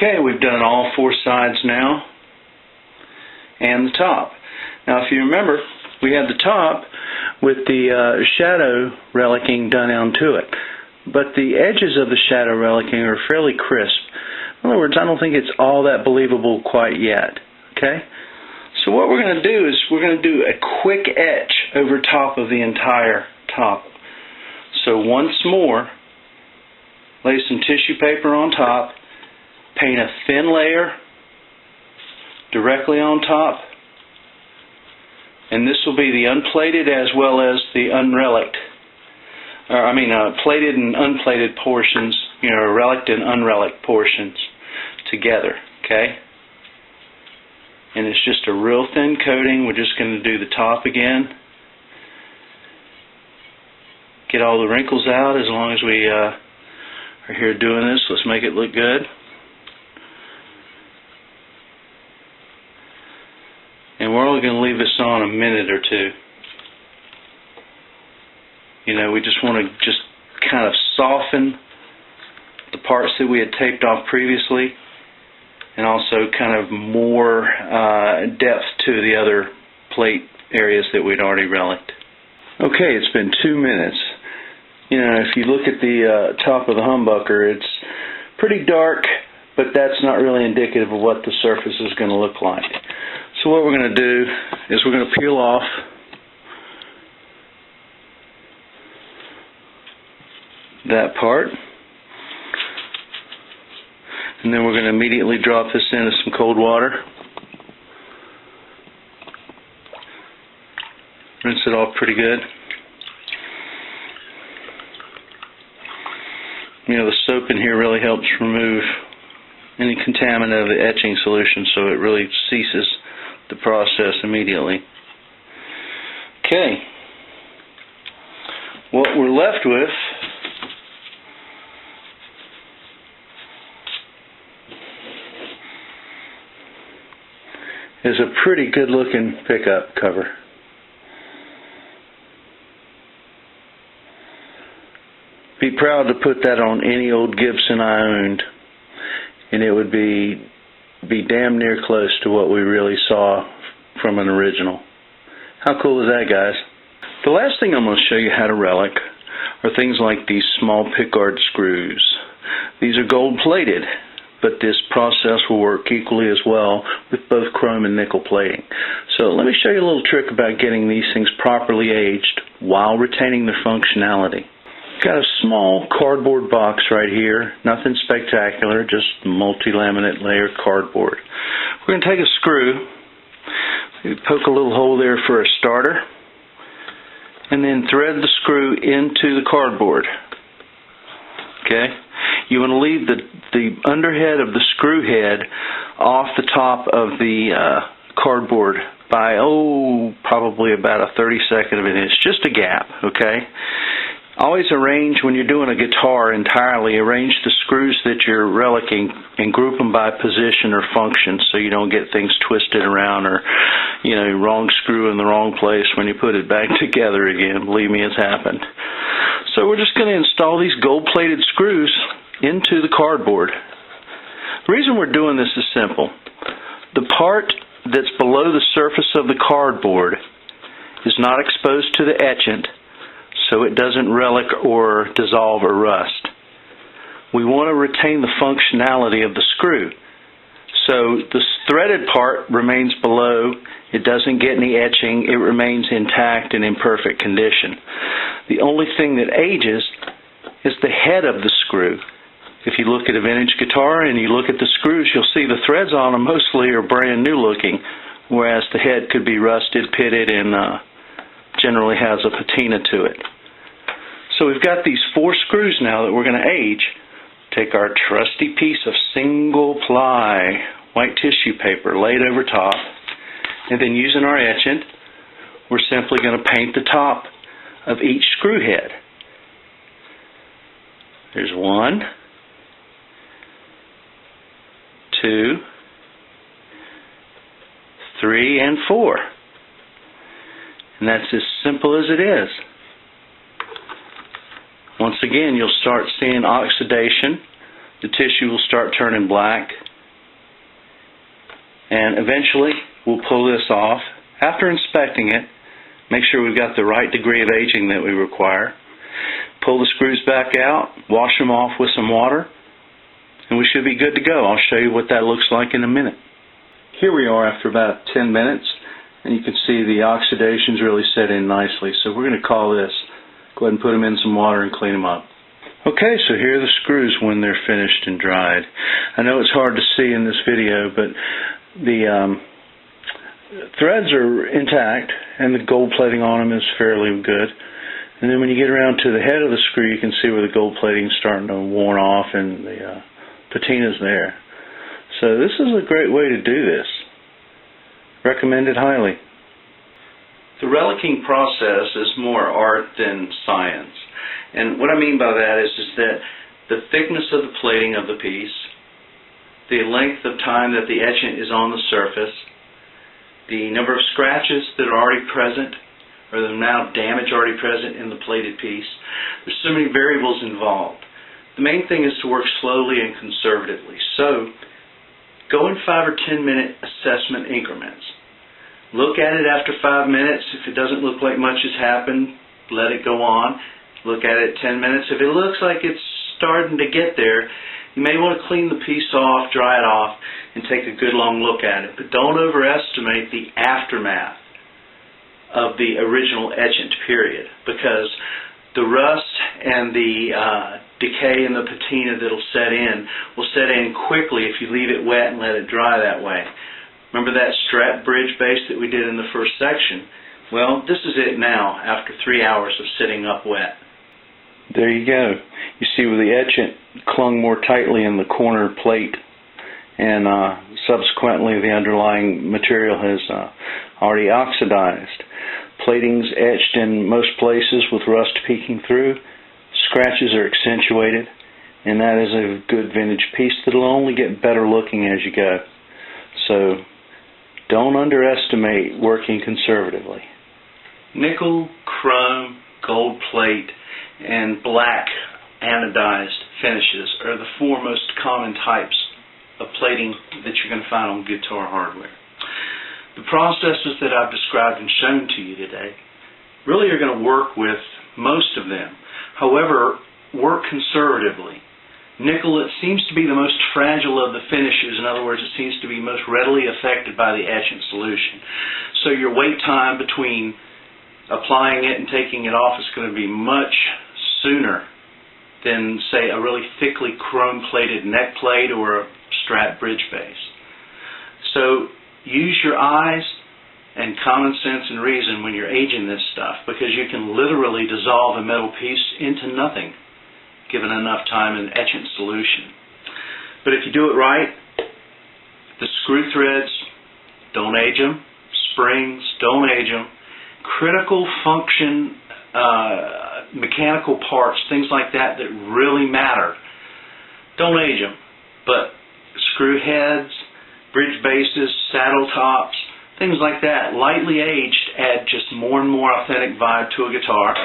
Okay, we've done all four sides now, and the top. Now if you remember, we had the top with the shadow relicking done onto it, but the edges of the shadow relicking are fairly crisp. In other words, I don't think it's all that believable quite yet. Okay? So what we're going to do is we're going to do a quick etch over top of the entire top. So once more, lay some tissue paper on top, paint a thin layer directly on top, and this will be the unplated as well as the unrelicked, plated and unplated portions, relicked and unrelicked portions together, okay? And it's just a real thin coating. We're just going to do the top again. Get all the wrinkles out as long as we are here doing this. Let's make it look good. And we're only going to leave this on a minute or two. We just want to just kind of soften the parts that we had taped off previously, and also kind of more depth to the other plate areas that we'd already relicked. Okay, it's been 2 minutes. If you look at the top of the humbucker, it's pretty dark, but that's not really indicative of what the surface is going to look like. So what we're going to do is we're going to peel off that part, and then we're going to immediately drop this into some cold water. Rinse it off pretty good. The soap in here really helps remove any contaminant of the etching solution, so it really ceases the process immediately. Okay. What we're left with is a pretty good looking pickup cover. Be proud to put that on any old Gibson I owned, and it would be damn near close to what we really saw from an original. How cool is that, guys? The last thing I'm going to show you how to relic are things like these small pickguard screws. These are gold plated, but this process will work equally as well with both chrome and nickel plating. So let me show you a little trick about getting these things properly aged while retaining their functionality. Got a small cardboard box right here, nothing spectacular, just multi-laminate layer cardboard. We're going to take a screw, poke a little hole there for a starter, and then thread the screw into the cardboard. Okay? You want to leave the underhead of the screw head off the top of the cardboard by, probably about a 32nd of an inch, just a gap, okay? Always arrange, when you're doing a guitar entirely, arrange the screws that you're relicking and group them by position or function so you don't get things twisted around or, wrong screw in the wrong place when you put it back together again. Believe me, it's happened. So we're just going to install these gold-plated screws into the cardboard. The reason we're doing this is simple. The part that's below the surface of the cardboard is not exposed to the etchant, so it doesn't relic or dissolve or rust. We want to retain the functionality of the screw. So the threaded part remains below. It doesn't get any etching. It remains intact and in perfect condition. The only thing that ages is the head of the screw. If you look at a vintage guitar and you look at the screws, you'll see the threads on them mostly are brand new looking, whereas the head could be rusted, pitted, and generally has a patina to it. So we've got these 4 screws now that we're going to age. Take our trusty piece of single ply white tissue paper laid over top, and then using our etchant, we're simply going to paint the top of each screw head. There's 1, 2, 3, and 4. And that's as simple as it is. Once again, you'll start seeing oxidation. The tissue will start turning black. And eventually we'll pull this off. After inspecting it, make sure we've got the right degree of aging that we require. Pull the screws back out, wash them off with some water, and we should be good to go. I'll show you what that looks like in a minute. Here we are after about 10 minutes, and you can see the oxidation's really set in nicely. So we're going to call this. Go ahead and put them in some water and clean them up. Okay, so here are the screws when they're finished and dried. I know it's hard to see in this video, but the threads are intact and the gold plating on them is fairly good. And then when you get around to the head of the screw, you can see where the gold plating is starting to worn off and the patina's there. So this is a great way to do this. Recommended highly. The relicking process is more art than science. And what I mean by that is that the thickness of the plating of the piece, the length of time that the etchant is on the surface, the number of scratches that are already present, or the amount of damage already present in the plated piece. There's so many variables involved. The main thing is to work slowly and conservatively. So, go in 5 or 10 minute assessment increments. Look at it after 5 minutes. If it doesn't look like much has happened, let it go on. Look at it 10 minutes. If it looks like it's starting to get there, you may want to clean the piece off, dry it off, and take a good long look at it. But don't overestimate the aftermath of the original etchant period, because the rust and the decay in the patina that'll set in will set in quickly if you leave it wet and let it dry that way. Remember that strap bridge base that we did in the first section? Well, this is it now after 3 hours of sitting up wet. There you go. You see where the etchant clung more tightly in the corner plate, and subsequently the underlying material has already oxidized. Plating's etched in most places with rust peeking through. Scratches are accentuated, and that is a good vintage piece that'll only get better looking as you go. So don't underestimate working conservatively. Nickel, chrome, gold plate, and black anodized finishes are the 4 most common types of plating that you're going to find on guitar hardware. The processes that I've described and shown to you today really are going to work with most of them. However, work conservatively. Nickel, it seems to be the most fragile of the finishes. In other words, it seems to be most readily affected by the etchant solution. So your wait time between applying it and taking it off is going to be much sooner than, say, a really thickly chrome-plated neck plate or a strap bridge base. So use your eyes and common sense and reason when you're aging this stuff, because you can literally dissolve a metal piece into nothing given enough time in etchant solution. But if you do it right, the screw threads, don't age them. Springs, don't age them. Critical function mechanical parts, things like that that really matter, don't age them. But screw heads, bridge bases, saddle tops, things like that, lightly aged, add just more and more authentic vibe to a guitar,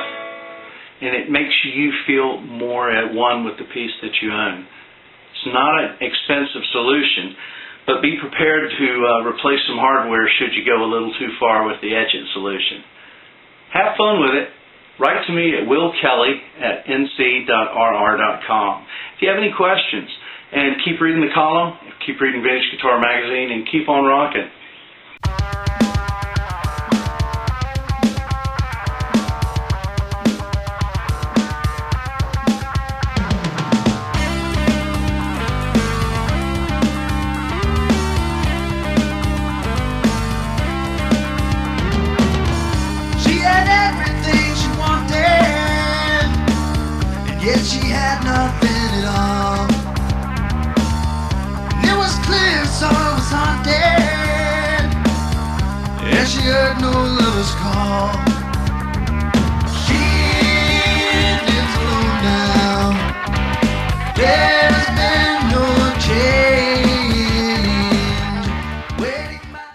and it makes you feel more at one with the piece that you own. It's not an expensive solution, but be prepared to replace some hardware should you go a little too far with the etchant solution. Have fun with it. Write to me at willkelly@nc.rr.com. If you have any questions, and keep reading the column, keep reading Vintage Guitar Magazine, and keep on rocking. Yet she had nothing at all. And it was clear someone was haunted, and she heard no lover's call.